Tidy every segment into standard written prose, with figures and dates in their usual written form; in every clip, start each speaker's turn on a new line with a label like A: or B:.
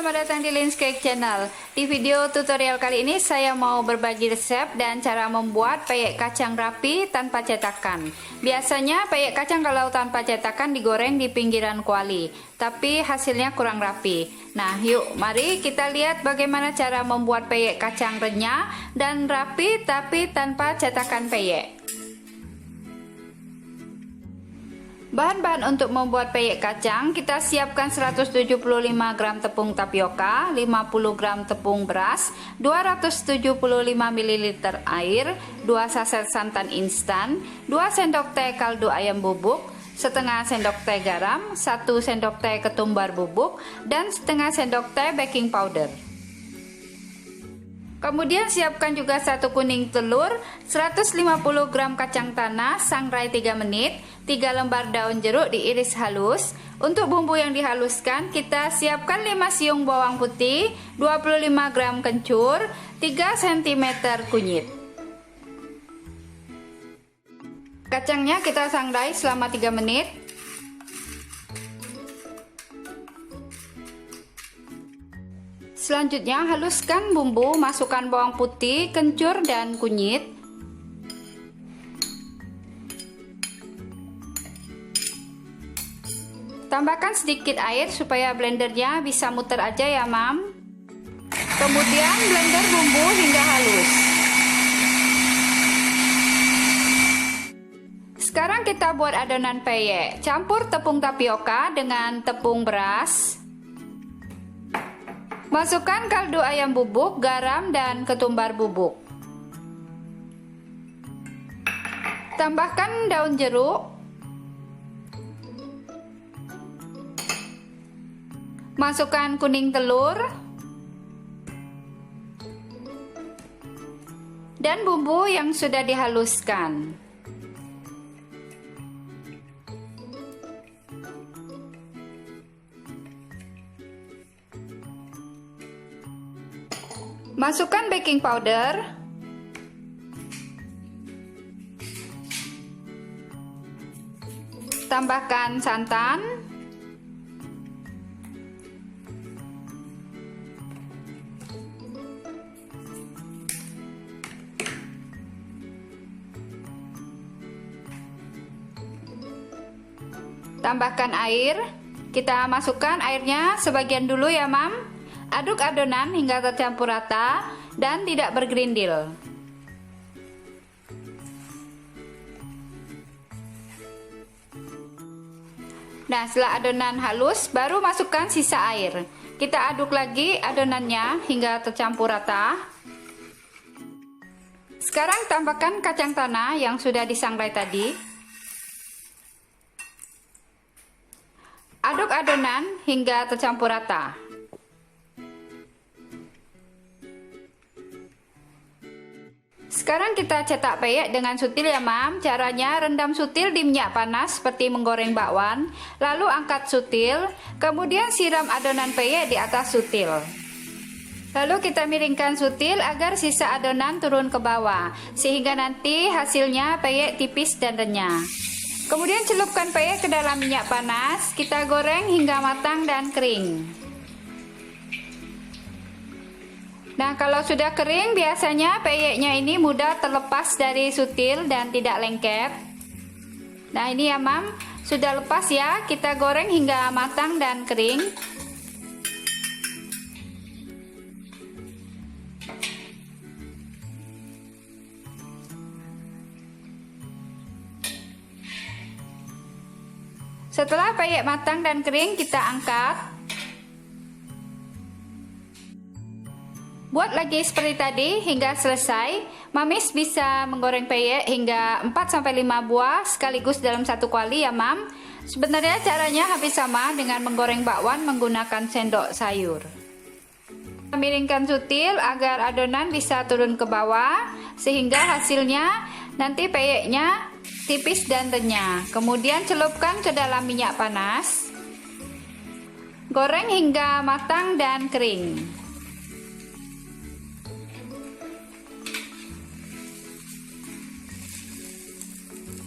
A: selamat datang di Lin's Cake Channel. Di video tutorial kali ini saya mau berbagi resep dan cara membuat peyek kacang rapi tanpa cetakan. Biasanya peyek kacang kalau tanpa cetakan digoreng di pinggiran kuali, tapi hasilnya kurang rapi. Nah, yuk mari kita lihat bagaimana cara membuat peyek kacang renyah dan rapi tapi tanpa cetakan peyek. Bahan-bahan untuk membuat peyek kacang, kita siapkan 175 gram tepung tapioka, 50 gram tepung beras, 275 ml air, 2 saset santan instan, 2 sendok teh kaldu ayam bubuk, setengah sendok teh garam, 1 sendok teh ketumbar bubuk, dan setengah sendok teh baking powder. Kemudian siapkan juga 1 kuning telur, 150 gram kacang tanah, sangrai 3 menit, 3 lembar daun jeruk diiris halus. Untuk bumbu yang dihaluskan, kita siapkan 5 siung bawang putih, 25 gram kencur, 3 cm kunyit. Kacangnya kita sangrai selama 3 menit. Selanjutnya haluskan bumbu, masukkan bawang putih, kencur, dan kunyit. Tambahkan sedikit air supaya blendernya bisa muter aja ya mam. Kemudian blender bumbu hingga halus. Sekarang kita buat adonan peyek. Campur tepung tapioka dengan tepung beras. Masukkan kaldu ayam bubuk, garam, dan ketumbar bubuk. Tambahkan daun jeruk. Masukkan kuning telur. Dan bumbu yang sudah dihaluskan. Masukkan baking powder, tambahkan santan, tambahkan air. Kita masukkan airnya sebagian dulu ya mam. Aduk adonan hingga tercampur rata dan tidak bergerindil. Nah, setelah adonan halus, baru masukkan sisa air. Kita aduk lagi adonannya hingga tercampur rata. Sekarang tambahkan kacang tanah yang sudah disangrai tadi. Aduk adonan hingga tercampur rata. Sekarang kita cetak peyek dengan sutil ya mam. Caranya rendam sutil di minyak panas seperti menggoreng bakwan. Lalu angkat sutil, kemudian siram adonan peyek di atas sutil. Lalu kita miringkan sutil agar sisa adonan turun ke bawah, sehingga nanti hasilnya peyek tipis dan renyah. Kemudian celupkan peyek ke dalam minyak panas. Kita goreng hingga matang dan kering. Nah, kalau sudah kering, biasanya peyeknya ini mudah terlepas dari sutil dan tidak lengket. Nah, ini ya mam, sudah lepas ya. Kita goreng hingga matang dan kering. Setelah peyek matang dan kering, kita angkat. Buat lagi seperti tadi hingga selesai. Mamis bisa menggoreng peyek hingga 4-5 buah sekaligus dalam satu kuali ya mam. Sebenarnya caranya hampir sama dengan menggoreng bakwan menggunakan sendok sayur. Miringkan sutil agar adonan bisa turun ke bawah, sehingga hasilnya nanti peyeknya tipis dan renyah. Kemudian celupkan ke dalam minyak panas. Goreng hingga matang dan kering.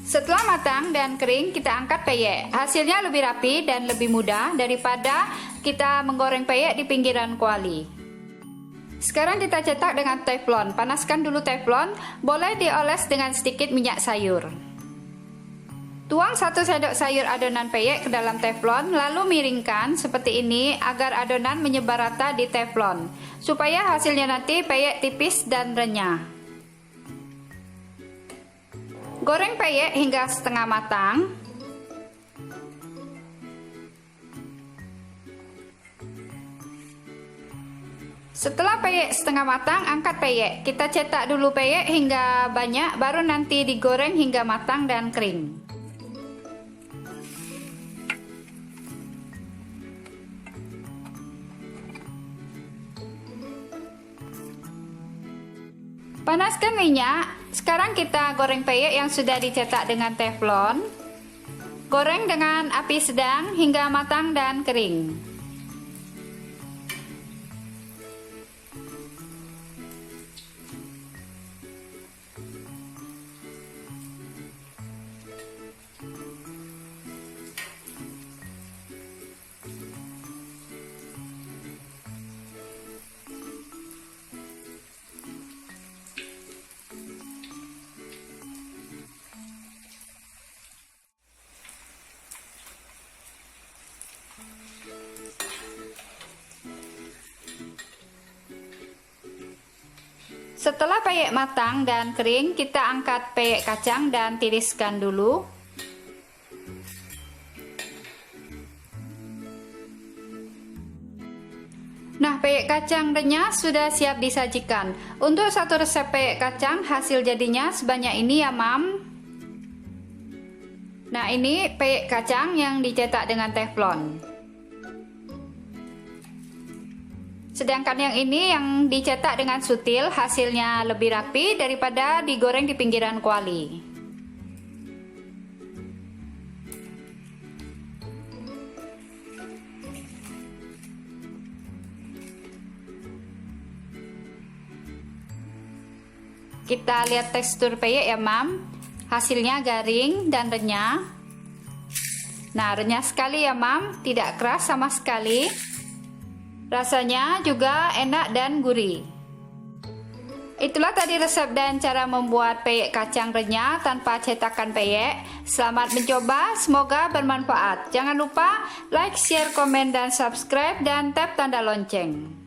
A: Setelah matang dan kering, kita angkat peyek. Hasilnya lebih rapi dan lebih mudah daripada kita menggoreng peyek di pinggiran kuali. Sekarang kita cetak dengan teflon. Panaskan dulu teflon, boleh dioles dengan sedikit minyak sayur. Tuang 1 sendok sayur adonan peyek ke dalam teflon, lalu miringkan seperti ini agar adonan menyebar rata di teflon, supaya hasilnya nanti peyek tipis dan renyah. Goreng peyek hingga setengah matang. Setelah peyek setengah matang, angkat peyek. Kita cetak dulu peyek hingga banyak, baru nanti digoreng hingga matang dan kering. Panaskan minyak. Sekarang kita goreng peyek yang sudah dicetak dengan teflon. Goreng dengan api sedang hingga matang dan kering. Setelah peyek matang dan kering, kita angkat peyek kacang dan tiriskan dulu. Nah, peyek kacang renyah sudah siap disajikan. Untuk satu resep peyek kacang, hasil jadinya sebanyak ini ya, Mam. Nah, ini peyek kacang yang dicetak dengan teflon. Sedangkan yang ini yang dicetak dengan sutil, hasilnya lebih rapi daripada digoreng di pinggiran kuali. Kita lihat tekstur peyek ya, Mam. Hasilnya garing dan renyah. Nah, renyah sekali ya, Mam, tidak keras sama sekali. Rasanya juga enak dan gurih. Itulah tadi resep dan cara membuat peyek kacang renyah tanpa cetakan peyek. Selamat mencoba, semoga bermanfaat. Jangan lupa like, share, komen, dan subscribe, dan tap tanda lonceng.